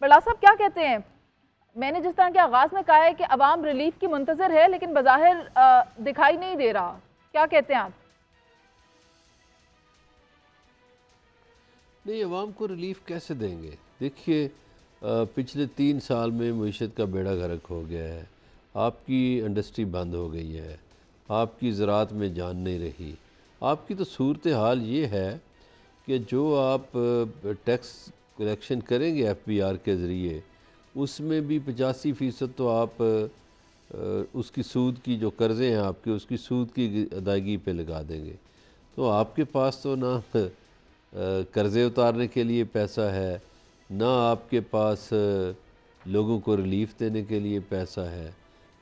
बड़ला साहब क्या कहते हैं? मैंने जिस तरह के आगाज में कहा है कि अवाम रिलीफ की मुंतजर है, लेकिन बज़ाहिर दिखाई नहीं दे रहा, क्या कहते हैं आप? नहीं, अवाम को रिलीफ कैसे देंगे? देखिए, पिछले 3 साल में मईशत का बेड़ा गर्क हो गया है। आपकी इंडस्ट्री बंद हो गई है, आपकी ज़राअत में जान नहीं रही। आपकी तो सूरत हाल ये है कि जो आप टैक्स कलेक्शन करेंगे एफबीआर के ज़रिए, उसमें भी 85% तो आप उसकी सूद की जो कर्ज़े हैं आपके, उसकी सूद की अदायगी पे लगा देंगे। तो आपके पास तो ना कर्ज़े उतारने के लिए पैसा है, ना आपके पास लोगों को रिलीफ़ देने के लिए पैसा है।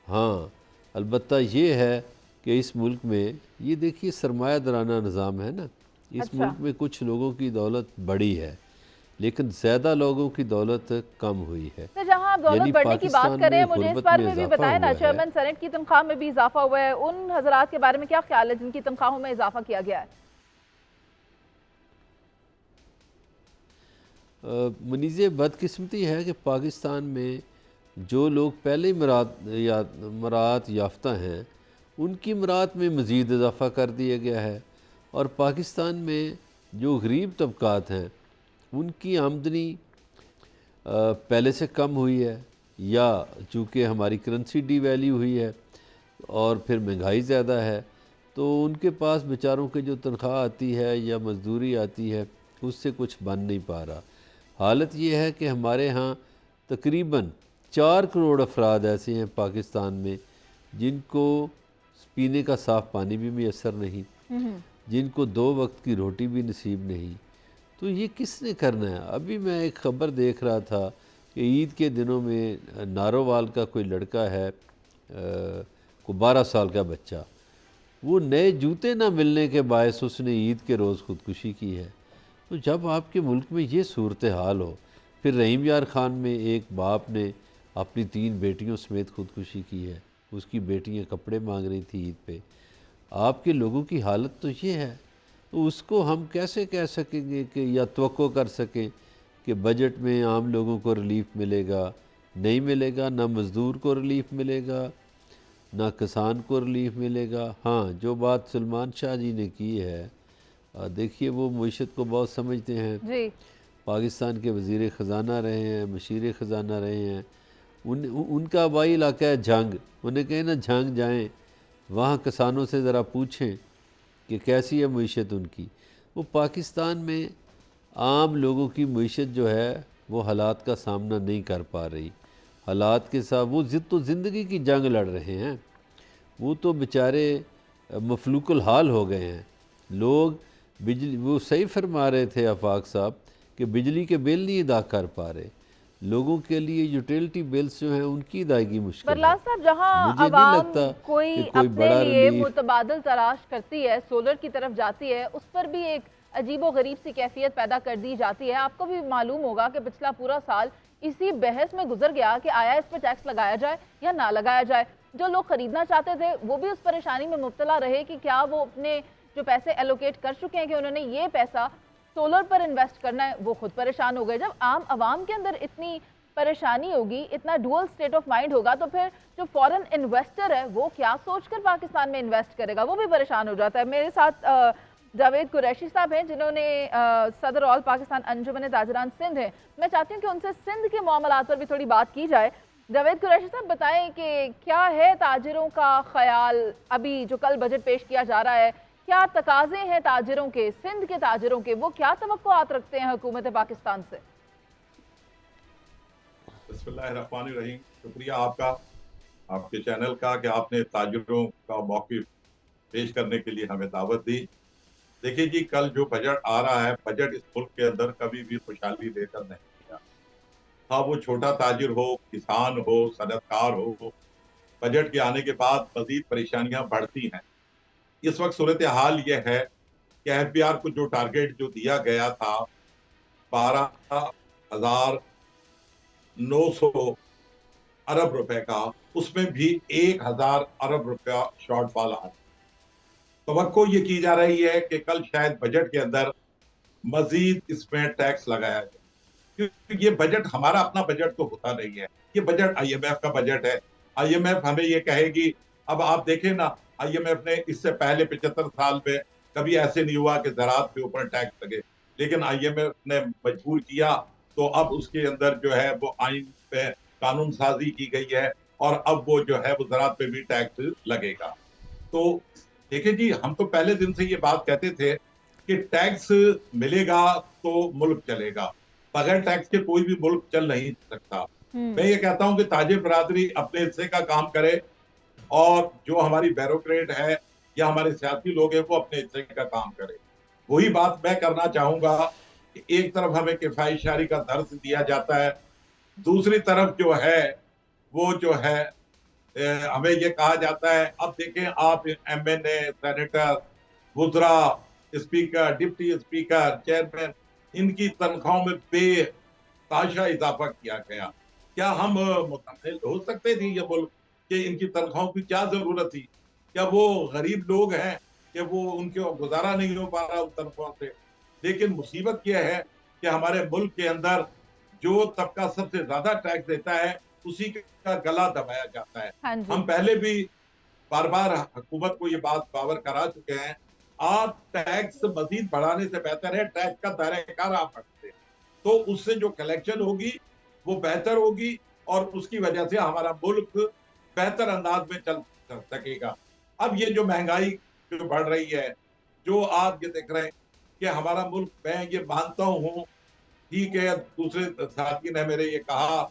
हाँ, अलबत्ता ये है कि इस मुल्क में ये देखिए सरमायादाराना निज़ाम है ना, इस अच्छा, मुल्क में कुछ लोगों की दौलत बढ़ी है, लेकिन ज़्यादा लोगों की दौलत कम हुई है। तो जहां आप दौलत यानी बढ़ने की बात पाकिस्तान कर रहे में हैं, मुझे इस गुर्बत बारे में में भी इजाफ़ा बताएं ना, हुआ है। चेयरमैन सेनेट की तनख्वाह में भी इजाफा हुआ है, उन हजरात के बारे में क्या ख्याल है जिनकी तनख्वाहों में इजाफा किया गया है? मुनीज़ बदकिस्मती है कि पाकिस्तान में जो लोग पहले ही मरात याफ्ता हैं, उनकी मरात में मज़ीद इजाफ़ा कर दिया गया है, और पाकिस्तान में जो गरीब तबकात हैं उनकी आमदनी पहले से कम हुई है, या चूँकि हमारी करेंसी डीवैल्यू हुई है और फिर महंगाई ज़्यादा है, तो उनके पास बेचारों के जो तनख्वाह आती है या मजदूरी आती है, उससे कुछ बन नहीं पा रहा। हालत ये है कि हमारे यहाँ तकरीबन 4 करोड़ अफराद ऐसे हैं पाकिस्तान में जिनको पीने का साफ़ पानी भी मैसर नहीं, हम्म। जिनको 2 वक्त की रोटी भी नसीब नहीं। तो ये किसने करना है? अभी मैं एक ख़बर देख रहा था कि ईद के दिनों में नारोवाल का कोई लड़का है, को 12 साल का बच्चा, वो नए जूते ना मिलने के बायस उसने ईद के रोज़ ख़ुदकुशी की है। तो जब आपके मुल्क में ये सूरत हाल हो, फिर रहीम यार ख़ान में एक बाप ने अपनी 3 बेटियों समेत ख़ुदकुशी की है, उसकी बेटियां कपड़े मांग रही थी ईद पे। आपके लोगों की हालत तो ये है, तो उसको हम कैसे कह सकेंगे कि या तवक्को कर सकें कि बजट में आम लोगों को रिलीफ मिलेगा? नहीं मिलेगा, ना मज़दूर को रिलीफ मिलेगा, ना किसान को रिलीफ मिलेगा। हाँ, जो बात सलमान शाह जी ने की है, देखिए वो मईशत को बहुत समझते हैं, जी। पाकिस्तान के वज़ीर ख़जाना रहे हैं, मशीर ख़जाना रहे हैं। उनका आबाई इलाका है झंग, उन्हें कहें ना झंग जाएं, वहाँ किसानों से ज़रा पूछें कि कैसी है मईशत उनकी। वो पाकिस्तान में आम लोगों की मईशत जो है वो हालात का सामना नहीं कर पा रही। हालात के साथ वो तो ज़िंदगी की जंग लड़ रहे हैं, वो तो बेचारे मफलूकुल हाल हो गए हैं। लोग बिजली, वो सही फरमा रहे थे आफाक साहब कि बिजली के बिल नहीं अदा कर पा रहे। लोगों के लिए यूटिलिटी बिल्स जो हैं उनकी अदायगी मुश्किल है। बरलास साहब, जहां मुझे नहीं अवाम लगता कि कोई कोई अपने बड़ा लिए रिलीफ। मुतबादल तलाश करती है, सोलर की तरफ जाती है, उस पर भी एक अजीबो गरीब सी कैफियत पैदा कर दी जाती है। आपको भी मालूम होगा कि पिछला पूरा साल इसी बहस में गुजर गया कि आया इस पर टैक्स लगाया जाए या ना लगाया जाए। जो लोग खरीदना चाहते थे वो भी उस परेशानी में मुब्तला रहे कि क्या वो अपने जो पैसे एलोकेट कर चुके हैं कि उन्होंने ये पैसा सोलर पर इन्वेस्ट करना है, वो खुद परेशान हो गए। जब आम आवाम के अंदर इतनी परेशानी होगी, इतना डुअल स्टेट ऑफ माइंड होगा, तो फिर जो फॉरेन इन्वेस्टर है वो क्या सोचकर पाकिस्तान में इन्वेस्ट करेगा, वो भी परेशान हो जाता है। मेरे साथ जावेद कुरैशी साहब हैं जिन्होंने सदर ऑल पाकिस्तान अंजुमन ताजरान सिंध है। मैं चाहती हूँ कि उनसे सिंध के मामलात पर भी थोड़ी बात की जाए। जावेद कुरैशी साहब, बताएं कि क्या है ताजिरों का ख्याल, अभी जो कल बजट पेश किया जा रहा है, क्या तकाजे हैं ताजिरों के, सिंध के ताजिरों के, वो क्या तवक्कुआत रखते हैं हुकूमत पाकिस्तान से? बिस्मिल्लाहिर्रहमानिर्रहीम। शुक्रिया आपका, आपके चैनल का, कि आपने ताजिरों का मौक़िफ़ पेश करने के लिए हमें दावत दी। देखिए जी, कल जो बजट आ रहा है, बजट इस मुल्क के अंदर कभी भी खुशहाली लेकर नहीं आया। हाँ, वो छोटा ताजिर हो, किसान हो, सनतकार हो, बजट के आने के बाद मजीद परेशानियां बढ़ती हैं। इस वक्त सूरत हाल यह है कि एफबीआर को जो टारगेट जो दिया गया था 12,900 अरब रुपए का, उसमें भी 1,000 अरब रुपया शॉर्टफॉल आ रहा है। तवक्को ये की जा रही है कि कल शायद बजट के अंदर मजीद इसमें टैक्स लगाया जाए। क्योंकि ये बजट हमारा अपना बजट तो होता नहीं है, ये बजट आईएमएफ का बजट है। आईएमएफ हमें ये कहेगी, अब आप देखें ना, आईएमएफ ने इससे पहले 75 साल में कभी ऐसे नहीं हुआ कि ज़राअत के ऊपर टैक्स लगे, लेकिन आईएमएफ ने मजबूर किया, तो अब उसके अंदर जो है वो आइन पे कानून साजी की गई है, और अब वो जो है वो ज़राअत पे भी टैक्स लगेगा। तो देखिए जी, हम तो पहले दिन से ये बात कहते थे कि टैक्स मिलेगा तो मुल्क चलेगा, बगैर टैक्स के कोई भी मुल्क चल नहीं सकता। मैं ये कहता हूं कि ताजिर बरादरी अपने हिस्से का काम करे, और जो हमारी बैरोक्रेट है या हमारे सियासी लोग हैं वो अपने हिस्से का काम करे। वही बात मैं करना चाहूंगा कि एक तरफ हमें किफायतशारी का दर्ज दिया जाता है, दूसरी तरफ जो है वो जो है हमें ये कहा जाता है, अब देखें आप एमएनए, सेनेटर, वुज़रा, स्पीकर, डिप्टी स्पीकर, चेयरमैन, इनकी तनख्वाहों में बेताशा इजाफा किया गया। क्या हम मुतमिल हो सकते थे ये मुल्क कि इनकी तनख्वाहों की क्या जरूरत थी? क्या वो गरीब लोग हैं कि वो उनके गुजारा नहीं हो पा रहा उन तनख्वाहों से? लेकिन मुसीबत यह है कि हमारे मुल्क के अंदर जो तबका सबसे ज्यादा टैक्स देता है उसी का गला दबाया जाता है। हाँ जी। हम पहले भी बार बार हुकूमत को ये बात पावर करा चुके हैं, आप टैक्स मजीद बढ़ाने से बेहतर है टैक्स का दायरा आप बढ़ते, तो उससे जो कलेक्शन होगी वो बेहतर होगी, और उसकी वजह से हमारा मुल्क बेहतर अंदाज में चल सकेगा। अब ये जो महंगाई जो बढ़ रही है, जो आप ये देख रहे हैं कि हमारा मुल्क, मैं ये मानता हूँ, ठीक है, दूसरे साथी ने मेरे ये कहा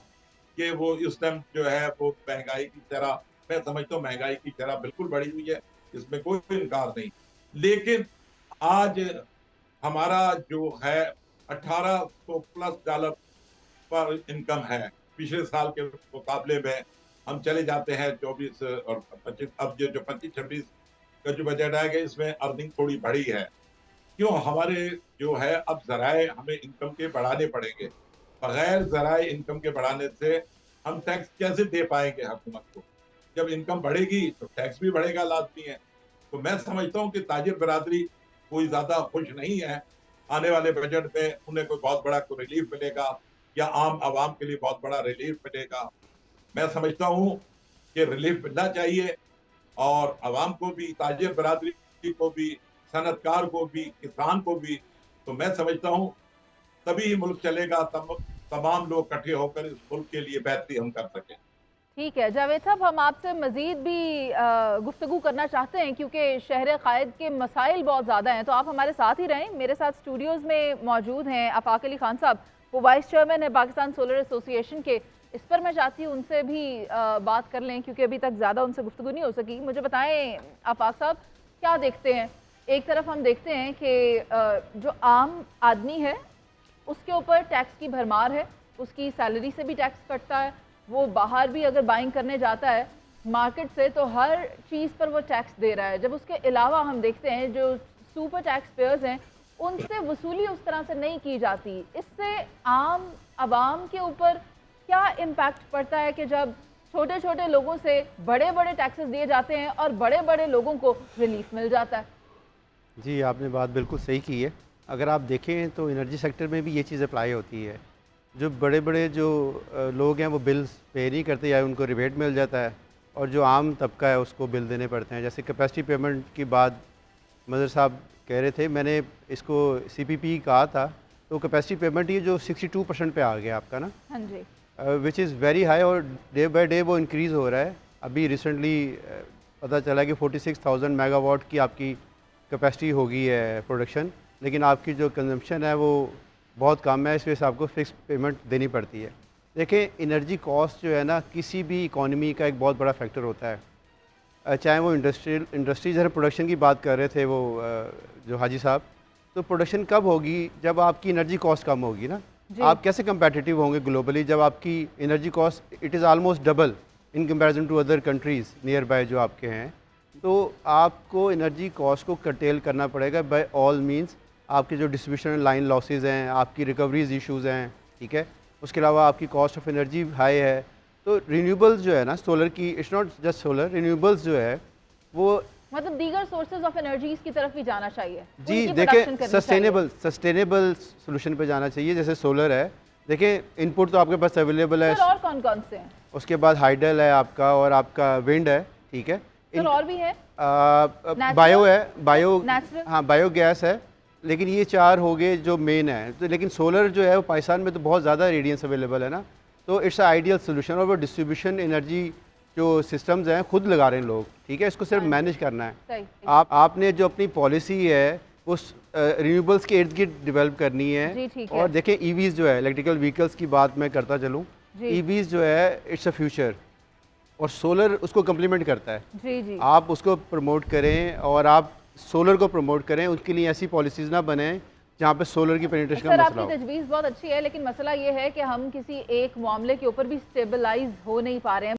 कि वो इस टाइम जो है वो महंगाई की शरह, मैं समझता हूँ महंगाई की शरह बिल्कुल बढ़ी हुई है, इसमें कोई इनकार नहीं, लेकिन आज हमारा जो है 1800 प्लस डॉलर पर इनकम है, पिछले साल के मुकाबले में हम चले जाते हैं 24 और 25, अब जो 25-26 का जो बजट आएगा इसमें अर्निंग थोड़ी बढ़ी है। क्यों? हमारे जो है अब जराए हमें इनकम के बढ़ाने पड़ेंगे, बगैर जराए इनकम के बढ़ाने से हम टैक्स कैसे दे पाएंगे हुकूमत को? जब इनकम बढ़ेगी तो टैक्स भी बढ़ेगा, लाजमी है। तो मैं समझता हूँ कि ताजिर बरादरी कोई ज्यादा खुश नहीं है, आने वाले बजट में उन्हें कोई बहुत बड़ा कोई रिलीफ मिलेगा या आम आवाम के लिए बहुत बड़ा रिलीफ मिलेगा। मैं समझता हूँ कि रिलीफ मिलना चाहिए, और आवाम को भी, ताजिर बरादरी को भी, सनतकार को भी, किसान को भी। तो मैं समझता हूँ तभी मुल्क चलेगा, तमाम लोग इकट्ठे होकर इस मुल्क के लिए बेहतरी हम कर सकें। ठीक है जावेद साहब, हम आपसे मज़ीद भी गुफ्तगू करना चाहते हैं क्योंकि शहर क़ायद के मसाइल बहुत ज़्यादा हैं, तो आप हमारे साथ ही रहें। मेरे साथ स्टूडियोज़ में मौजूद हैं आफाक अली खान साहब, वो वाइस चेयरमैन है पाकिस्तान सोलर एसोसिएशन के। इस पर मैं चाहती हूँ उनसे भी बात कर लें क्योंकि अभी तक ज़्यादा उनसे गुफ्तगू नहीं हो सकी। मुझे बताएं आफाक साहब, क्या देखते हैं? एक तरफ हम देखते हैं कि जो आम आदमी है उसके ऊपर टैक्स की भरमार है, उसकी सैलरी से भी टैक्स कटता है, वो बाहर भी अगर बाइंग करने जाता है मार्केट से तो हर चीज़ पर वो टैक्स दे रहा है। जब उसके अलावा हम देखते हैं जो सुपर टैक्स पेयर्स हैं उनसे वसूली उस तरह से नहीं की जाती। इससे आम आवाम के ऊपर क्या इम्पैक्ट पड़ता है कि जब छोटे छोटे लोगों से बड़े बड़े टैक्सेस दिए जाते हैं और बड़े बड़े लोगों को रिलीफ मिल जाता है? जी, आपने बात बिल्कुल सही की है। अगर आप देखें तो एनर्जी सेक्टर में भी ये चीज़ अप्लाई होती है। जो बड़े बड़े जो लोग हैं वो बिल्स पे नहीं करते या उनको रिबेट मिल जाता है, और जो आम तबका है उसको बिल देने पड़ते हैं। जैसे कैपेसिटी पेमेंट की बात मदर साहब कह रहे थे, मैंने इसको सीपीपी कहा था, तो कैपेसिटी पेमेंट ये जो 62% पे आ गया आपका ना, हाँ जी, विच इज़ वेरी हाई, और डे बाय डे वो इंक्रीज़ हो रहा है। अभी रिसेंटली पता चला कि 46,000 मेगावाट की आपकी कैपेसिटी हो गई है प्रोडक्शन, लेकिन आपकी जो कंजम्पशन है वो बहुत कम है, इस वजह से आपको फिक्स पेमेंट देनी पड़ती है। देखें, एनर्जी कॉस्ट जो है ना किसी भी इकॉनमी का एक बहुत बड़ा फैक्टर होता है। चाहे वो इंडस्ट्री जैसे प्रोडक्शन की बात कर रहे थे वो जो हाजी साहब, तो प्रोडक्शन कब होगी? जब आपकी एनर्जी कॉस्ट कम होगी ना। आप कैसे कंपेटिटिव होंगे ग्लोबली जब आपकी energy cost it is almost double in comparison to other countries nearby जो आपके हैं। तो आपको एनर्जी कॉस्ट को कर्टेल करना पड़ेगा बाय ऑल मींस। आपके जो डिस्ट्रीब्यूशन लाइन लॉसेज हैं, आपकी रिकवरीज इश्यूज़ हैं, ठीक है, उसके अलावा आपकी कॉस्ट ऑफ एनर्जी हाई है। तो रिन्यूएबल्स जो है ना, सोलर की, it's not just solar, renewables जो है वो मतलब दीगर सोर्सेज ऑफ एनर्जीज की तरफ भी जाना चाहिए। जी, देखें सस्टेनेबल सोल्यूशन पे जाना चाहिए। जैसे सोलर है, देखिए इनपुट तो आपके पास अवेलेबल है, सर और कौन कौन से हैं? उसके बाद हाइडल है आपका और आपका विंड है, ठीक है। सर और भी है? बायो है, बायो, Natural? हाँ बायो गैस है, लेकिन ये 4 हो गए जो मेन है। तो लेकिन सोलर जो है वो पाकिस्तान में तो बहुत ज़्यादा रेडियंस अवेलेबल है ना, तो इट्स आइडियल सोल्यूशन। और वो डिस्ट्रीब्यूशन एनर्जी जो सिस्टम्स हैं खुद लगा रहे हैं लोग, ठीक है, इसको सिर्फ मैनेज करना है। सही। आपने जो अपनी पॉलिसी है वो रिन्यूएबल्स के इर्द गिर्द डेवलप करनी जी, है। ठीक है। और देखें ईवीज़ जो है, इलेक्ट्रिकल व्हीकल्स की बात मैं करता चलूँ, जी। ईवीज़ जो है इट्स अ फ्यूचर और सोलर उसको कम्प्लीमेंट करता है। जी जी। आप उसको प्रमोट करें और आप सोलर को प्रमोट करें, उसके लिए ऐसी पॉलिसीज़ ना बने जहाँ पे सोलर की पेनिट्रेशन का सर मसला आपकी हो। तजवीज़ बहुत अच्छी है, लेकिन मसला ये है कि हम किसी एक मामले के ऊपर भी स्टेबलाइज हो नहीं पा रहे हैं।